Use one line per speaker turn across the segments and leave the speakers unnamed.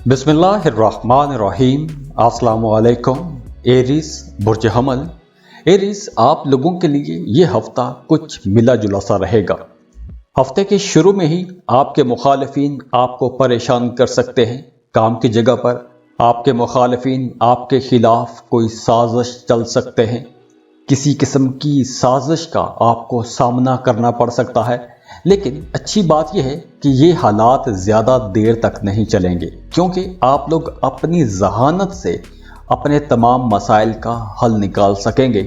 बिस्मिल्लाहिर्रहमानिर्रहीम। अस्सलामु अलैकुम। एरीज बुर्ज हमल। एरीज, आप लोगों के लिए ये हफ्ता कुछ मिला जुला सा रहेगा। हफ्ते के शुरू में ही आपके मुखालिफिन आपको परेशान कर सकते हैं। काम की जगह पर आपके मुखालिफिन आपके खिलाफ कोई साजिश चल सकते हैं। किसी किस्म की साजिश का आपको सामना करना पड़ सकता है। लेकिन अच्छी बात यह है कि ये हालात ज़्यादा देर तक नहीं चलेंगे, क्योंकि आप लोग अपनी जहानत से अपने तमाम मसाइल का हल निकाल सकेंगे।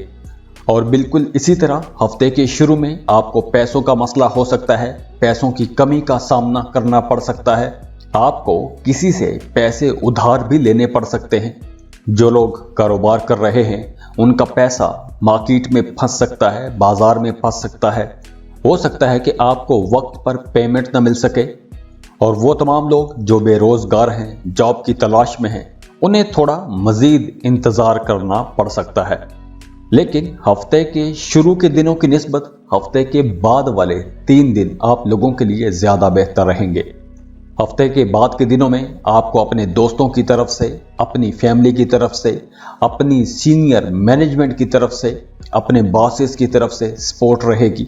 और बिल्कुल इसी तरह हफ्ते के शुरू में आपको पैसों का मसला हो सकता है, पैसों की कमी का सामना करना पड़ सकता है। आपको किसी से पैसे उधार भी लेने पड़ सकते हैं। जो लोग कारोबार कर रहे हैं उनका पैसा मार्केट में फंस सकता है, बाजार में फंस सकता है। हो सकता है कि आपको वक्त पर पेमेंट न मिल सके। और वो तमाम लोग जो बेरोजगार हैं, जॉब की तलाश में हैं, उन्हें थोड़ा मजीद इंतज़ार करना पड़ सकता है। लेकिन हफ्ते के शुरू के दिनों की निस्बत हफ्ते के बाद वाले 3 दिन आप लोगों के लिए ज़्यादा बेहतर रहेंगे। हफ्ते के बाद के दिनों में आपको अपने दोस्तों की तरफ से, अपनी फैमिली की तरफ से, अपनी सीनियर मैनेजमेंट की तरफ से, अपने बॉसेस की तरफ से सपोर्ट रहेगी।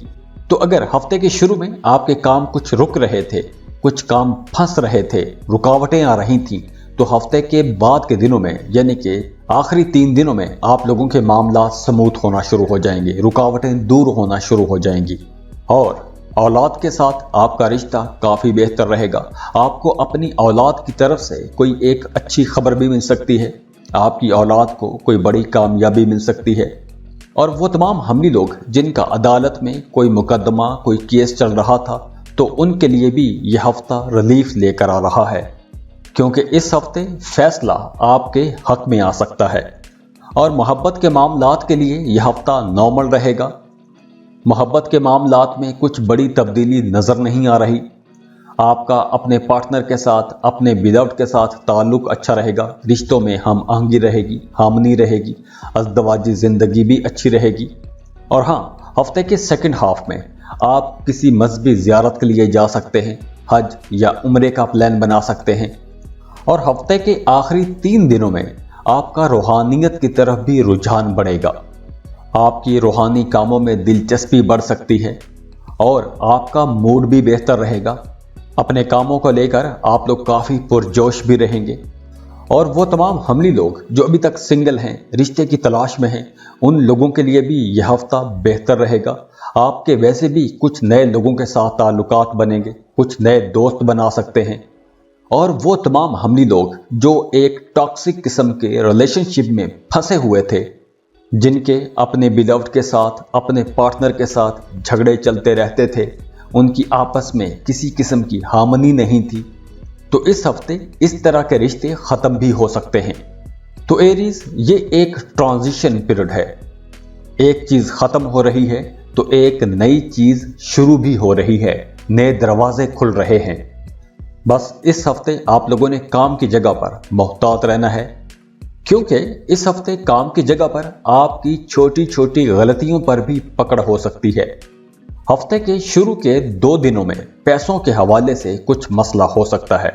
तो अगर हफ्ते के शुरू में आपके काम कुछ रुक रहे थे, कुछ काम फंस रहे थे, रुकावटें आ रही थी, तो हफ्ते के बाद के दिनों में यानी कि आखिरी 3 दिनों में आप लोगों के मामला स्मूथ होना शुरू हो जाएंगे, रुकावटें दूर होना शुरू हो जाएंगी। और औलाद के साथ आपका रिश्ता काफ़ी बेहतर रहेगा। आपको अपनी औलाद की तरफ से कोई एक अच्छी खबर भी मिल सकती है। आपकी औलाद को कोई बड़ी कामयाबी मिल सकती है। और वो तमाम हमली लोग जिनका अदालत में कोई मुकदमा, कोई केस चल रहा था, तो उनके लिए भी यह हफ्ता रिलीफ लेकर आ रहा है, क्योंकि इस हफ्ते फैसला आपके हक में आ सकता है। और मोहब्बत के मामलात के लिए यह हफ्ता नॉर्मल रहेगा। मोहब्बत के मामलात में कुछ बड़ी तब्दीली नज़र नहीं आ रही। आपका अपने पार्टनर के साथ, अपने बिलव्ड के साथ ताल्लुक अच्छा रहेगा। रिश्तों में हम आहंगी रहेगी, हामनी रहेगी, अज़दवाजी ज़िंदगी भी अच्छी रहेगी। और हाँ, हफ्ते के सेकंड हाफ में आप किसी मजहबी ज़ियारत के लिए जा सकते हैं, हज या उम्रे का प्लान बना सकते हैं। और हफ्ते के आखिरी 3 दिनों में आपका रूहानियत की तरफ भी रुझान बढ़ेगा। आपकी रूहानी कामों में दिलचस्पी बढ़ सकती है और आपका मूड भी बेहतर रहेगा। अपने कामों को लेकर आप लोग काफ़ी पुरजोश भी रहेंगे। और वो तमाम हमली लोग जो अभी तक सिंगल हैं, रिश्ते की तलाश में हैं, उन लोगों के लिए भी यह हफ्ता बेहतर रहेगा। आपके वैसे भी कुछ नए लोगों के साथ ताल्लुकात बनेंगे, कुछ नए दोस्त बना सकते हैं। और वो तमाम हमली लोग जो एक टॉक्सिक किस्म के रिलेशनशिप में फंसे हुए थे, जिनके अपने बिलव्ड के साथ, अपने पार्टनर के साथ झगड़े चलते रहते थे, उनकी आपस में किसी किस्म की हार्मनी नहीं थी, तो इस हफ्ते इस तरह के रिश्ते ख़त्म भी हो सकते हैं। तो एरीज, ये एक ट्रांजिशन पीरियड है। एक चीज़ ख़त्म हो रही है तो एक नई चीज़ शुरू भी हो रही है, नए दरवाजे खुल रहे हैं। बस इस हफ्ते आप लोगों ने काम की जगह पर मोहतात रहना है, क्योंकि इस हफ्ते काम की जगह पर आपकी छोटी छोटी गलतियों पर भी पकड़ हो सकती है। हफ्ते के शुरू के 2 दिनों में पैसों के हवाले से कुछ मसला हो सकता है,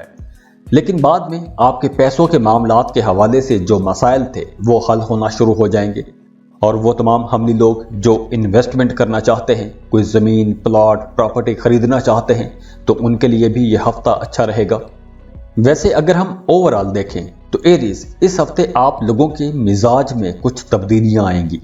लेकिन बाद में आपके पैसों के मामलात के हवाले से जो मसाइल थे वो हल होना शुरू हो जाएंगे। और वो तमाम हमली लोग जो इन्वेस्टमेंट करना चाहते हैं, कोई ज़मीन, प्लॉट, प्रॉपर्टी खरीदना चाहते हैं, तो उनके लिए भी ये हफ्ता अच्छा रहेगा। वैसे अगर हम ओवरऑल देखें तो एरीज, इस हफ्ते आप लोगों के मिजाज में कुछ तब्दीलियां आएंगी।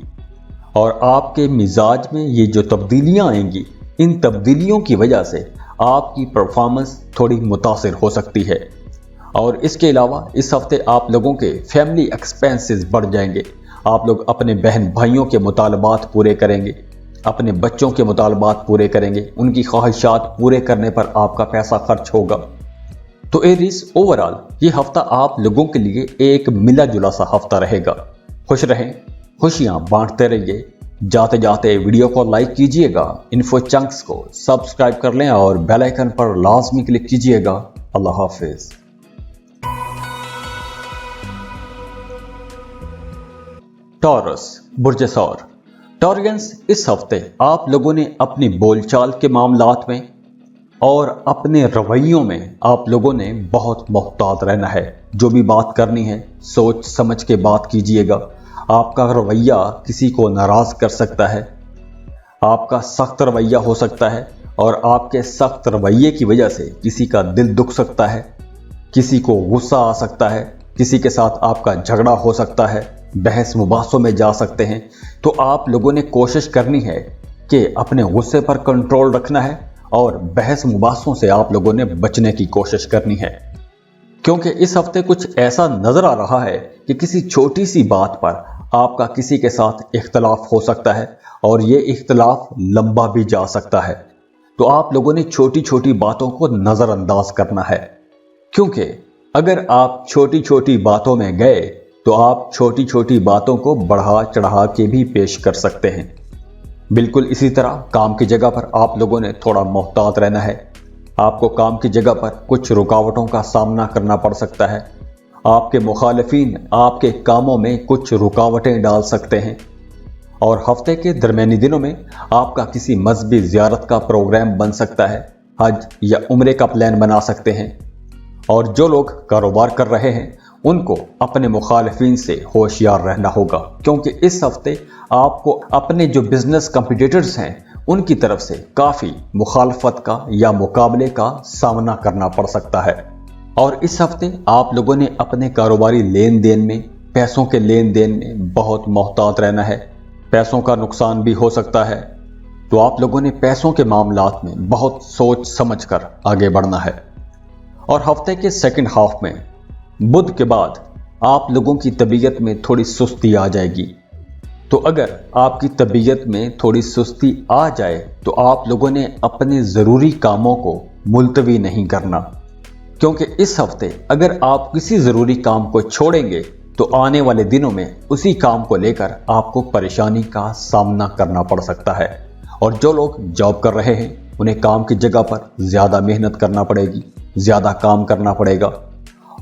और आपके मिजाज में ये जो तब्दीलियां आएंगी, इन तब्दीलियों की वजह से आपकी परफॉर्मेंस थोड़ी मुतासिर हो सकती है। और इसके अलावा इस हफ्ते आप लोगों के फैमिली एक्सपेंसेस बढ़ जाएंगे। आप लोग अपने बहन भाइयों के मुतालबात पूरे करेंगे, अपने बच्चों के मुतालबात पूरे करेंगे, उनकी ख्वाहिशात पूरे करने पर आपका पैसा खर्च होगा। तो एरीज, ओवरऑल ये हफ्ता आप लोगों के लिए एक मिला जुला सा हफ्ता रहेगा। खुश रहें, खुशियां बांटते रहिए। जाते जाते वीडियो को लाइक कीजिएगा, इन्फो चंक्स को सब्सक्राइब कर लें और बेल आइकन पर लाजमी क्लिक कीजिएगा। अल्लाह हाफिज। टॉरस बुर्ज सौर। टॉरियंस, इस हफ्ते आप लोगों ने अपनी बोलचाल के मामलात में, और अपने रवैयों में आप लोगों ने बहुत मोहतात रहना है। जो भी बात करनी है सोच समझ के बात कीजिएगा। आपका रवैया किसी को नाराज कर सकता है, आपका सख्त रवैया हो सकता है और आपके सख्त रवैये की वजह से किसी का दिल दुख सकता है, किसी को गुस्सा आ सकता है, किसी के साथ आपका झगड़ा हो सकता है, बहस मुबासों में जा सकते हैं। तो आप लोगों ने कोशिश करनी है कि अपने गुस्से पर कंट्रोल रखना है और बहस मुबासों से आप लोगों ने बचने की कोशिश करनी है, क्योंकि इस हफ्ते कुछ ऐसा नजर आ रहा है कि किसी छोटी सी बात पर आपका किसी के साथ इख्तलाफ हो सकता है और ये इख्तलाफ लंबा भी जा सकता है। तो आप लोगों ने छोटी छोटी बातों को नजरअंदाज करना है, क्योंकि अगर आप छोटी छोटी बातों में गए तो आप छोटी छोटी बातों को बढ़ा चढ़ा के भी पेश कर सकते हैं। बिल्कुल इसी तरह काम की जगह पर आप लोगों ने थोड़ा मोहतात रहना है। आपको काम की जगह पर कुछ रुकावटों का सामना करना पड़ सकता है। आपके मुखालिफिन आपके कामों में कुछ रुकावटें डाल सकते हैं और हफ्ते के दरमियानी दिनों में आपका किसी मजहबी ज़ियारत का प्रोग्राम बन सकता है। हज या उम्रे का प्लान बना सकते हैं। और जो लोग कारोबार कर रहे हैं उनको अपने मुखालिफिन से होशियार रहना होगा, क्योंकि इस हफ्ते आपको अपने जो बिजनेस कंपीटिटर्स हैं उनकी तरफ से काफ़ी मुखालफत का या मुकाबले का सामना करना पड़ सकता है। और इस हफ्ते आप लोगों ने अपने कारोबारी लेन देन में, पैसों के लेन देन में बहुत मोहतात रहना है। पैसों का नुकसान भी हो सकता है, तो आप लोगों ने पैसों के मामलात में बहुत सोच समझ कर आगे बढ़ना है। और हफ्ते के सेकंड हाफ में बुध के बाद आप लोगों की तबीयत में थोड़ी सुस्ती आ जाएगी। तो अगर आपकी तबीयत में थोड़ी सुस्ती आ जाए तो आप लोगों ने अपने ज़रूरी कामों को मुलतवी नहीं करना, क्योंकि इस हफ्ते अगर आप किसी ज़रूरी काम को छोड़ेंगे तो आने वाले दिनों में उसी काम को लेकर आपको परेशानी का सामना करना पड़ सकता है। और जो लोग जॉब कर रहे हैं उन्हें काम की जगह पर ज़्यादा मेहनत करना पड़ेगी, ज़्यादा काम करना पड़ेगा।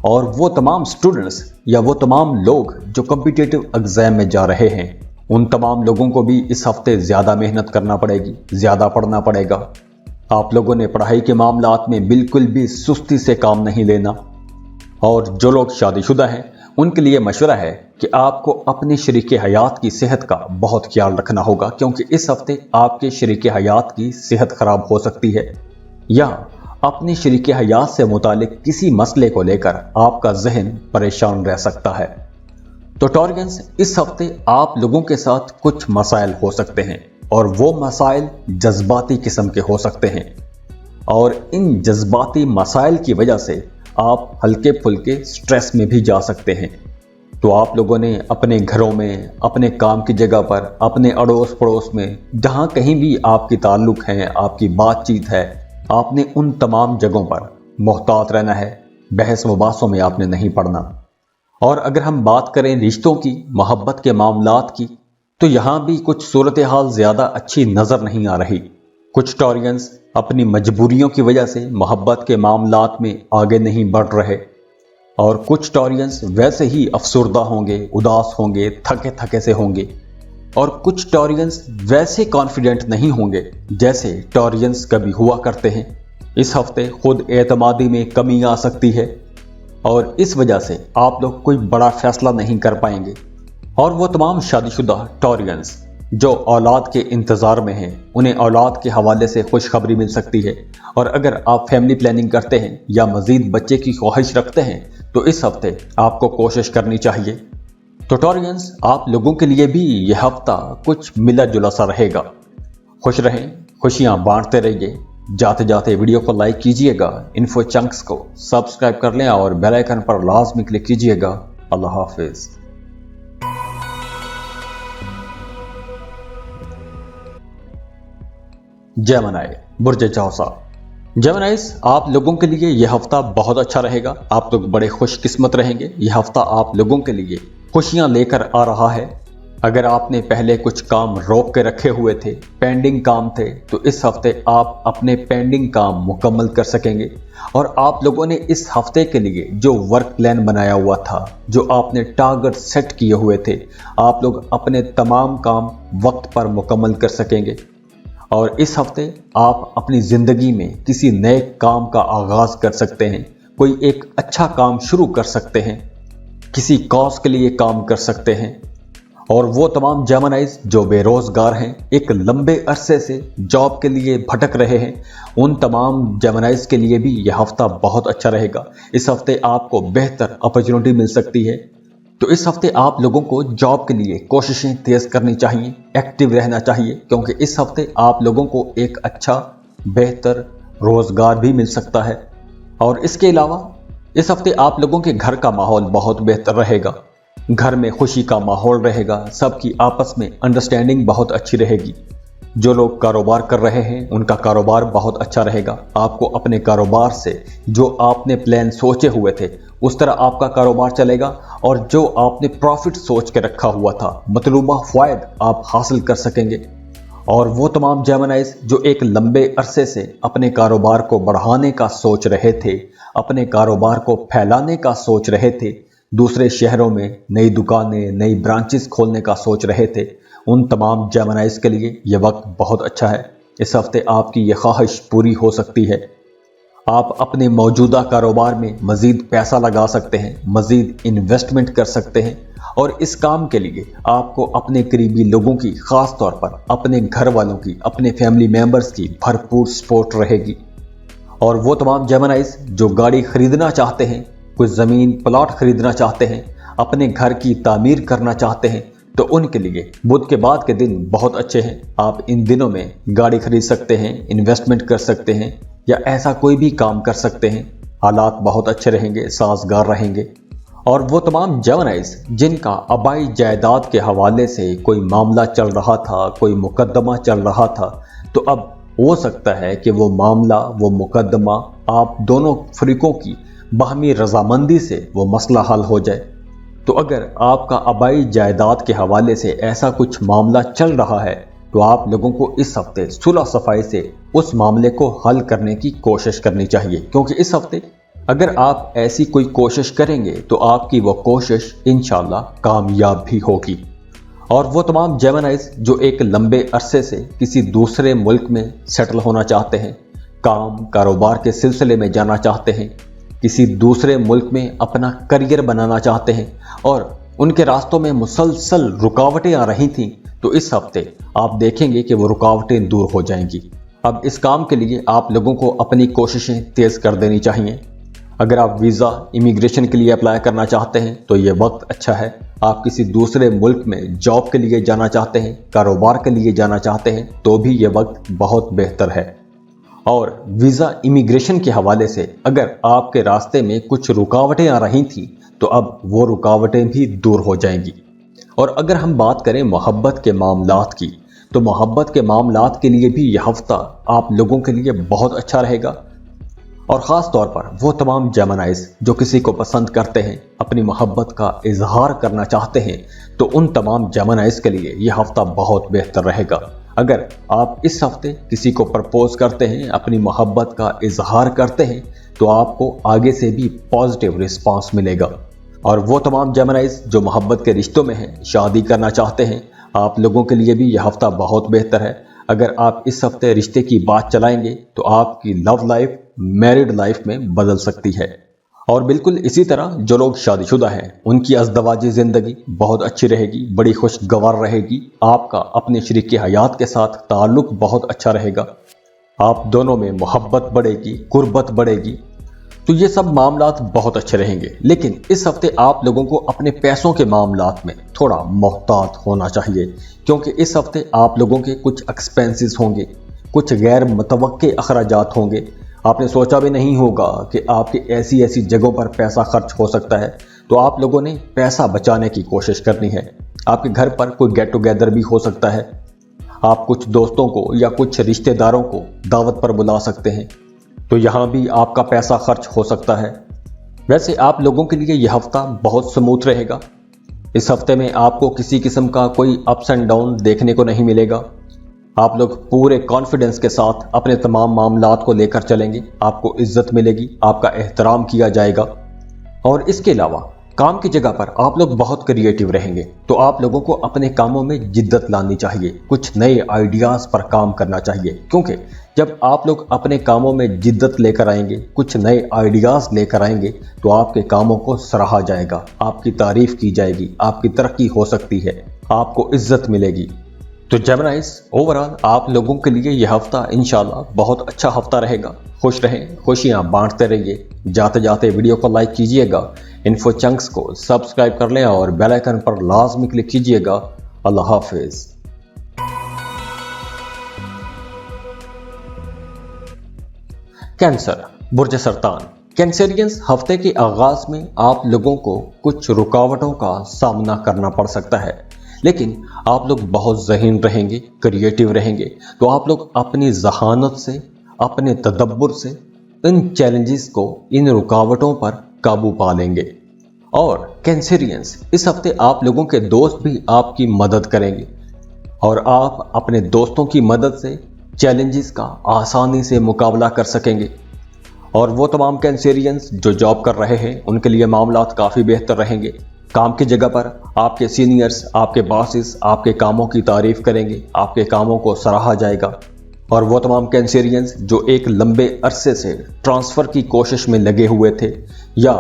और वो तमाम स्टूडेंट्स या वो तमाम लोग जो कॉम्पिटिटिव एग्जाम में जा रहे हैं उन तमाम लोगों को भी इस हफ्ते ज़्यादा मेहनत करना पड़ेगी, ज़्यादा पढ़ना पड़ेगा। आप लोगों ने पढ़ाई के मामलात में बिल्कुल भी सुस्ती से काम नहीं लेना। और जो लोग शादीशुदा हैं उनके लिए मशवरा है कि आपको अपने शरीके हयात की सेहत का बहुत ख्याल रखना होगा, क्योंकि इस हफ्ते आपके शरीके हयात की सेहत खराब हो सकती है या अपने शरीके हयात से मुतालिक किसी मसले को लेकर आपका जहन परेशान रह सकता है। तो टॉरियंस, इस हफ्ते आप लोगों के साथ कुछ मसाइल हो सकते हैं और वो मसाइल जज्बाती किस्म के हो सकते हैं और इन जज्बाती मसाइल की वजह से आप हल्के फुल्के स्ट्रेस में भी जा सकते हैं। तो आप लोगों ने अपने घरों में, अपने काम की जगह पर, अपने अड़ोस पड़ोस में, जहाँ कहीं भी आपकी ताल्लुक हैं, आपकी बातचीत है, आपने उन तमाम जगहों पर मोहतात रहना है। बहस मुबासों में आपने नहीं पड़ना। और अगर हम बात करें रिश्तों की, मोहब्बत के मामलात की, तो यहाँ भी कुछ सूरत हाल ज़्यादा अच्छी नज़र नहीं आ रही। कुछ टॉरियंस अपनी मजबूरियों की वजह से मोहब्बत के मामलात में आगे नहीं बढ़ रहे और कुछ टॉरियंस वैसे ही अफसुर्दा होंगे, उदास होंगे, थके थके से होंगे और कुछ टॉरियंस वैसे कॉन्फिडेंट नहीं होंगे जैसे टॉरियंस कभी हुआ करते हैं। इस हफ्ते खुद एतमादी में कमी आ सकती है और इस वजह से आप लोग कोई बड़ा फैसला नहीं कर पाएंगे। और वो तमाम शादीशुदा टॉरियंस जो औलाद के इंतज़ार में हैं उन्हें औलाद के हवाले से खुशखबरी मिल सकती है। और अगर आप फैमिली प्लानिंग करते हैं या मज़ीद बच्चे की ख्वाहिश रखते हैं तो इस हफ्ते आपको कोशिश करनी चाहिए। तो टॉरियंस, आप लोगों के लिए भी यह हफ्ता कुछ मिला जुला सा रहेगा। खुश रहें, खुशियां बांटते रहिए। जाते जाते वीडियो को लाइक कीजिएगा, इन्फो चंक्स को सब्सक्राइब कर लें और बेल आइकन पर लाजमी क्लिक कीजिएगा। अल्लाह हाफिज। जेमिनी बुर्ज चौसा। जेमिनीज, आप लोगों के लिए यह हफ्ता बहुत अच्छा रहेगा। आप लोग बड़े खुशकिस्मत रहेंगे। यह हफ्ता आप लोगों के लिए खुशियां लेकर आ रहा है। अगर आपने पहले कुछ काम रोक के रखे हुए थे, पेंडिंग काम थे, तो इस हफ्ते आप अपने पेंडिंग काम मुकम्मल कर सकेंगे। और आप लोगों ने इस हफ्ते के लिए जो वर्क प्लान बनाया हुआ था, जो आपने टारगेट सेट किए हुए थे, आप लोग अपने तमाम काम वक्त पर मुकम्मल कर सकेंगे। और इस हफ्ते आप अपनी ज़िंदगी में किसी नए काम का आगाज़ कर सकते हैं, कोई एक अच्छा काम शुरू कर सकते हैं, किसी कॉज के लिए काम कर सकते हैं। और वो तमाम जेमिनाइज जो बेरोज़गार हैं, एक लंबे अरसे से जॉब के लिए भटक रहे हैं, उन तमाम जेमिनाइज के लिए भी यह हफ्ता बहुत अच्छा रहेगा। इस हफ्ते आपको बेहतर अपॉर्चुनिटी मिल सकती है। तो इस हफ्ते आप लोगों को जॉब के लिए कोशिशें तेज़ करनी चाहिए, एक्टिव रहना चाहिए, क्योंकि इस हफ्ते आप लोगों को एक अच्छा बेहतर रोज़गार भी मिल सकता है। और इसके अलावा इस हफ्ते आप लोगों के घर का माहौल बहुत बेहतर रहेगा, घर में खुशी का माहौल रहेगा, सबकी आपस में अंडरस्टैंडिंग बहुत अच्छी रहेगी। जो लोग कारोबार कर रहे हैं उनका कारोबार बहुत अच्छा रहेगा। आपको अपने कारोबार से जो आपने प्लान सोचे हुए थे उस तरह आपका कारोबार चलेगा, और जो आपने प्रॉफिट सोच के रखा हुआ था, मतलूबा फ़ायदा आप हासिल कर सकेंगे। और वो तमाम जेमिनाइज जो एक लंबे अरसे से अपने कारोबार को बढ़ाने का सोच रहे थे, अपने कारोबार को फैलाने का सोच रहे थे, दूसरे शहरों में नई दुकानें, नई ब्रांचेस खोलने का सोच रहे थे, उन तमाम जेमिनाइज के लिए ये वक्त बहुत अच्छा है। इस हफ्ते आपकी ये ख्वाहिश पूरी हो सकती है। आप अपने मौजूदा कारोबार में मज़ीद पैसा लगा सकते हैं, मज़ीद इन्वेस्टमेंट कर सकते हैं, और इस काम के लिए आपको अपने करीबी लोगों की, ख़ास तौर पर अपने घर वालों की, अपने फैमिली मेम्बर्स की भरपूर सपोर्ट रहेगी। और वो तमाम जेमिनाइज जो गाड़ी खरीदना चाहते हैं, कोई ज़मीन प्लॉट खरीदना चाहते हैं, अपने घर की तामीर करना चाहते हैं, तो उनके लिए बुध के बाद के दिन बहुत अच्छे हैं। आप इन दिनों में गाड़ी खरीद सकते हैं, इन्वेस्टमेंट कर सकते हैं, या ऐसा कोई भी काम कर सकते हैं। हालात बहुत अच्छे रहेंगे, साजगार रहेंगे। और वो तमाम जेमिनाइज जिनका आबाई जायदाद के हवाले से कोई मामला चल रहा था, कोई मुकदमा चल रहा था, तो अब हो सकता है कि वो मामला, वो मुकदमा आप दोनों फरीकों की बाहमी रजामंदी से वो मसला हल हो जाए। तो अगर आपका आबाई जायदाद के हवाले से ऐसा कुछ मामला चल रहा है, तो आप लोगों को इस हफ्ते सुलह सफाई से उस मामले को हल करने की कोशिश करनी चाहिए, क्योंकि इस हफ्ते अगर आप ऐसी कोई कोशिश करेंगे तो आपकी वो कोशिश इंशाल्लाह कामयाब भी होगी। और वो तमाम जेमिनाइज जो एक लंबे अरसे से किसी दूसरे मुल्क में सेटल होना चाहते हैं, काम कारोबार के सिलसिले में जाना चाहते हैं, किसी दूसरे मुल्क में अपना करियर बनाना चाहते हैं, और उनके रास्तों में मुसलसल रुकावटें आ रही थीं, तो इस हफ्ते आप देखेंगे कि वो रुकावटें दूर हो जाएंगी। अब इस काम के लिए आप लोगों को अपनी कोशिशें तेज़ कर देनी चाहिए। अगर आप वीज़ा इमिग्रेशन के लिए अप्लाई करना चाहते हैं तो ये वक्त अच्छा है। आप किसी दूसरे मुल्क में जॉब के लिए जाना चाहते हैं, कारोबार के लिए जाना चाहते हैं, तो भी ये वक्त बहुत बेहतर है। और वीज़ा इमिग्रेशन के हवाले से अगर आपके रास्ते में कुछ रुकावटें आ रही थीं, तो अब वो रुकावटें भी दूर हो जाएंगी। और अगर हम बात करें मोहब्बत के मामलात की, तो मोहब्बत के मामलात के लिए भी यह हफ्ता आप लोगों के लिए बहुत अच्छा रहेगा। और ख़ास तौर पर वो तमाम जेमिनाइज जो किसी को पसंद करते हैं, अपनी मोहब्बत का इजहार करना चाहते हैं, तो उन तमाम जेमिनाइज के लिए यह हफ्ता बहुत बेहतर रहेगा। अगर आप इस हफ्ते किसी को प्रपोज करते हैं, अपनी मोहब्बत का इजहार करते हैं, तो आपको आगे से भी पॉजिटिव रिस्पांस मिलेगा। और वो तमाम जेमिनाइज जो मोहब्बत के रिश्तों में हैं, शादी करना चाहते हैं, आप लोगों के लिए भी यह हफ्ता बहुत बेहतर है। अगर आप इस हफ्ते रिश्ते की बात चलाएंगे तो आपकी लव लाइफ मैरिड लाइफ में बदल सकती है। और बिल्कुल इसी तरह जो लोग शादीशुदा हैं, उनकी अज़दवाजी ज़िंदगी बहुत अच्छी रहेगी, बड़ी खुशगवार रहेगी। आपका अपने शरीके हयात के साथ ताल्लुक़ बहुत अच्छा रहेगा, आप दोनों में मोहब्बत बढ़ेगी, कुर्बत बढ़ेगी। तो ये सब मामलात बहुत अच्छे रहेंगे। लेकिन इस हफ्ते आप लोगों को अपने पैसों के मामलात में थोड़ा मोहतात होना चाहिए, क्योंकि इस हफ्ते आप लोगों के कुछ एक्सपेंसेस होंगे, कुछ गैर मुतवक्के अखराजात होंगे। आपने सोचा भी नहीं होगा कि आपकी ऐसी ऐसी जगहों पर पैसा खर्च हो सकता है, तो आप लोगों ने पैसा बचाने की कोशिश करनी है। आपके घर पर कोई गेट टुगेदर भी हो सकता है, आप कुछ दोस्तों को या कुछ रिश्तेदारों को दावत पर बुला सकते हैं, तो यहाँ भी आपका पैसा खर्च हो सकता है। वैसे आप लोगों के लिए यह हफ्ता बहुत स्मूथ रहेगा। इस हफ्ते में आपको किसी किस्म का कोई अप्स एंड डाउन देखने को नहीं मिलेगा। आप लोग पूरे कॉन्फिडेंस के साथ अपने तमाम मामलात को लेकर चलेंगे, आपको इज्जत मिलेगी, आपका एहतराम किया जाएगा। और इसके अलावा काम की जगह पर आप लोग बहुत क्रिएटिव रहेंगे, तो आप लोगों को अपने कामों में जिद्दत लानी चाहिए, कुछ नए आइडियाज पर काम करना चाहिए, क्योंकि जब आप लोग अपने कामों में जिद्दत लेकर आएंगे, कुछ नए आइडियाज लेकर आएंगे, तो आपके कामों को सराहा जाएगा, आपकी तारीफ की जाएगी, आपकी तरक्की हो सकती है, आपको इज्जत मिलेगी। तो जेमिनाइज, ओवरऑल आप लोगों के लिए यह हफ्ता इंशाल्लाह बहुत अच्छा हफ्ता रहेगा। खुश रहें, खुशियां बांटते रहिए। जाते जाते वीडियो को लाइक कीजिएगा, इन्फो चंक्स को सब्सक्राइब कर लें और बेल आइकन पर लाजमी क्लिक कीजिएगा। अल्लाह हाफिज। कैंसर, बुर्ज सरतान। कैंसरियंस, हफ्ते के आगाज में आप लोगों को कुछ रुकावटों का सामना करना पड़ सकता है, लेकिन आप लोग बहुत ज़हीन रहेंगे, क्रिएटिव रहेंगे, तो आप लोग अपनी जहानत से, अपने तदब्बुर से इन चैलेंजेस को, इन रुकावटों पर काबू पा लेंगे। और कैंसरियंस, इस हफ्ते आप लोगों के दोस्त भी आपकी मदद करेंगे और आप अपने दोस्तों की मदद से चैलेंजेस का आसानी से मुकाबला कर सकेंगे। और वो तमाम कैंसरियंस जो जॉब कर रहे हैं, उनके लिए मामलात काफ़ी बेहतर रहेंगे। काम की जगह पर आपके सीनियर्स, आपके बॉसेस आपके कामों की तारीफ करेंगे, आपके कामों को सराहा जाएगा। और वो तमाम कैंसरियंस जो एक लंबे अरसे से ट्रांसफ़र की कोशिश में लगे हुए थे या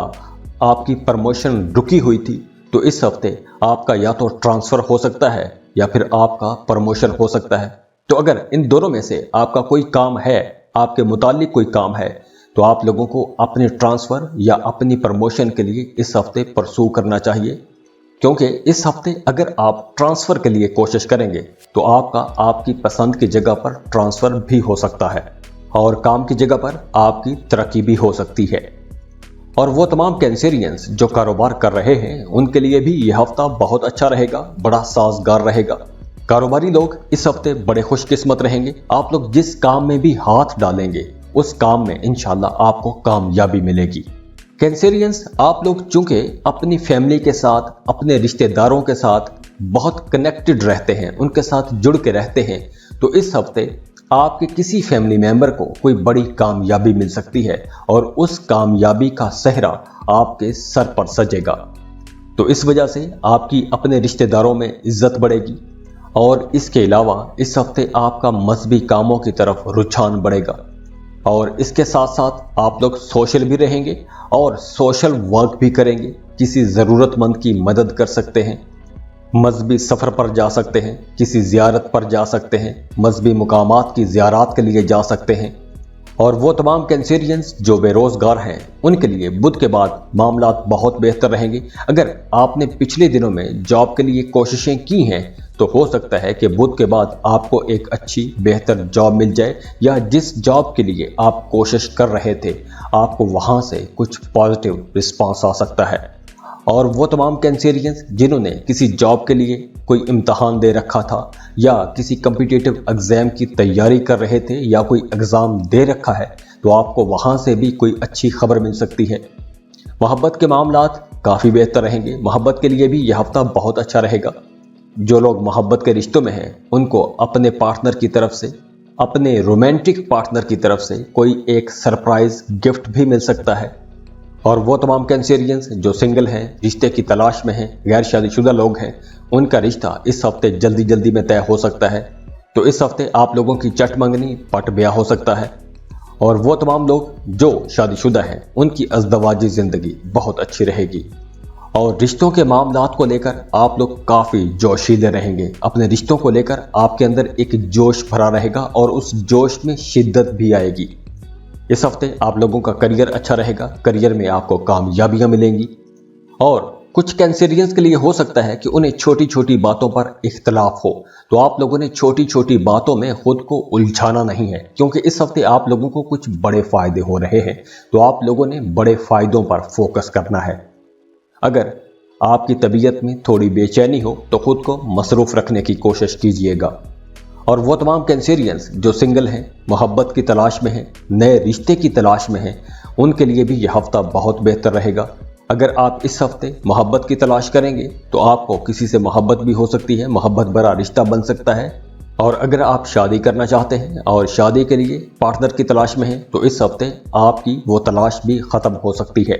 आपकी प्रमोशन रुकी हुई थी, तो इस हफ्ते आपका या तो ट्रांसफ़र हो सकता है या फिर आपका प्रमोशन हो सकता है। तो अगर इन दोनों में से आपका कोई काम है, आपके मुतालिक कोई काम है, तो आप लोगों को अपने ट्रांसफ़र या अपनी प्रमोशन के लिए इस हफ्ते परसू करना चाहिए, क्योंकि इस हफ्ते अगर आप ट्रांसफ़र के लिए कोशिश करेंगे तो आपका आपकी पसंद की जगह पर ट्रांसफ़र भी हो सकता है और काम की जगह पर आपकी तरक्की भी हो सकती है। और वो तमाम कैंसरियंस जो कारोबार कर रहे हैं, उनके लिए भी यह हफ्ता बहुत अच्छा रहेगा, बड़ा साजगार रहेगा। कारोबारी लोग इस हफ्ते बड़े खुशकिस्मत रहेंगे। आप लोग जिस काम में भी हाथ डालेंगे, उस काम में इंशाल्लाह आपको कामयाबी मिलेगी। कैंसरियंस, आप लोग चूंकि अपनी फैमिली के साथ, अपने रिश्तेदारों के साथ बहुत कनेक्टेड रहते हैं, उनके साथ जुड़ के रहते हैं, तो इस हफ्ते आपके किसी फैमिली मेंबर को कोई बड़ी कामयाबी मिल सकती है और उस कामयाबी का सेहरा आपके सर पर सजेगा। तो इस वजह से आपकी अपने रिश्तेदारों में इज्जत बढ़ेगी। और इसके अलावा इस हफ्ते आपका मजहबी कामों की तरफ रुझान बढ़ेगा। और इसके साथ साथ आप लोग सोशल भी रहेंगे और सोशल वर्क भी करेंगे। किसी ज़रूरतमंद की मदद कर सकते हैं, मजहबी सफ़र पर जा सकते हैं, किसी ज़ियारत पर जा सकते हैं, मजहबी मुकामात की ज़ियारत के लिए जा सकते हैं। और वो तमाम कैंसरियंस जो बेरोज़गार हैं, उनके लिए बुध के बाद मामलात बहुत बेहतर रहेंगे। अगर आपने पिछले दिनों में जॉब के लिए कोशिशें की हैं, तो हो सकता है कि बुध के बाद आपको एक अच्छी बेहतर जॉब मिल जाए, या जिस जॉब के लिए आप कोशिश कर रहे थे, आपको वहाँ से कुछ पॉजिटिव रिस्पांस आ सकता है। और वो तमाम कैंसरियंस जिन्होंने किसी जॉब के लिए कोई इम्तहान दे रखा था या किसी कम्पिटिटिव एग्ज़ाम की तैयारी कर रहे थे या कोई एग्ज़ाम दे रखा है, तो आपको वहाँ से भी कोई अच्छी खबर मिल सकती है। मोहब्बत के मामलात काफ़ी बेहतर रहेंगे। मोहब्बत के लिए भी यह हफ्ता बहुत अच्छा रहेगा। जो लोग मोहब्बत के रिश्तों में हैं, उनको अपने पार्टनर की तरफ से, अपने रोमांटिक पार्टनर की तरफ से कोई एक सरप्राइज गिफ्ट भी मिल सकता है। और वो तमाम कैंसरियंस जो सिंगल हैं, रिश्ते की तलाश में हैं, गैर शादीशुदा लोग हैं, उनका रिश्ता इस हफ्ते जल्दी जल्दी में तय हो सकता है। तो इस हफ्ते आप लोगों की चट मंगनी पट ब्याह हो सकता है। और वो तमाम लोग जो शादीशुदा हैं, उनकी अज़दवाजी ज़िंदगी बहुत अच्छी रहेगी। और रिश्तों के मामलात को लेकर आप लोग काफ़ी जोशीले रहेंगे। अपने रिश्तों को लेकर आपके अंदर एक जोश भरा रहेगा और उस जोश में शिद्दत भी आएगी। इस हफ्ते आप लोगों का करियर अच्छा रहेगा। करियर में आपको कामयाबियां मिलेंगी। और कुछ कैंसरियंस के लिए हो सकता है कि उन्हें छोटी छोटी बातों पर इख्तलाफ हो, तो आप लोगों ने छोटी छोटी बातों में खुद को उलझाना नहीं है, क्योंकि इस हफ्ते आप लोगों को कुछ बड़े फायदे हो रहे हैं। तो आप लोगों ने बड़े फायदों पर फोकस करना है। अगर आपकी तबीयत में थोड़ी बेचैनी हो, तो खुद को मसरूफ़ रखने की कोशिश कीजिएगा। और वो तमाम कैंसरियंस जो सिंगल हैं, मोहब्बत की तलाश में हैं, नए रिश्ते की तलाश में हैं, उनके लिए भी यह हफ्ता बहुत बेहतर रहेगा। अगर आप इस हफ्ते मोहब्बत की तलाश करेंगे, तो आपको किसी से मोहब्बत भी हो सकती है, मोहब्बत भरा रिश्ता बन सकता है। اور اگر آپ شادی کرنا چاہتے ہیں اور شادی کے لیے پارٹنر کی تلاش میں ہیں تو اس ہفتے آپ کی وہ تلاش بھی ختم ہو سکتی ہے۔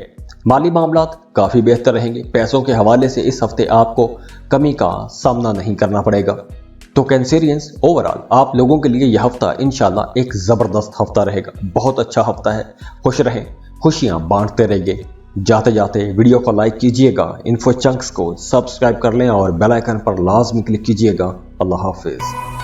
مالی معاملات کافی بہتر رہیں گے، پیسوں کے حوالے سے اس ہفتے آپ کو کمی کا سامنا نہیں کرنا پڑے گا۔ تو کینسیرینز، اوورآل آپ لوگوں کے لیے یہ ہفتہ انشاءاللہ ایک زبردست ہفتہ رہے گا، بہت اچھا ہفتہ ہے۔ خوش رہیں، خوشیاں بانٹتے رہیے۔ جاتے جاتے ویڈیو کو لائک کیجئے گا، انفو چنکس کو سبسکرائب کر لیں اور بیل آئیکن پر لازمی کلک کیجئے گا۔ اللہ حافظ۔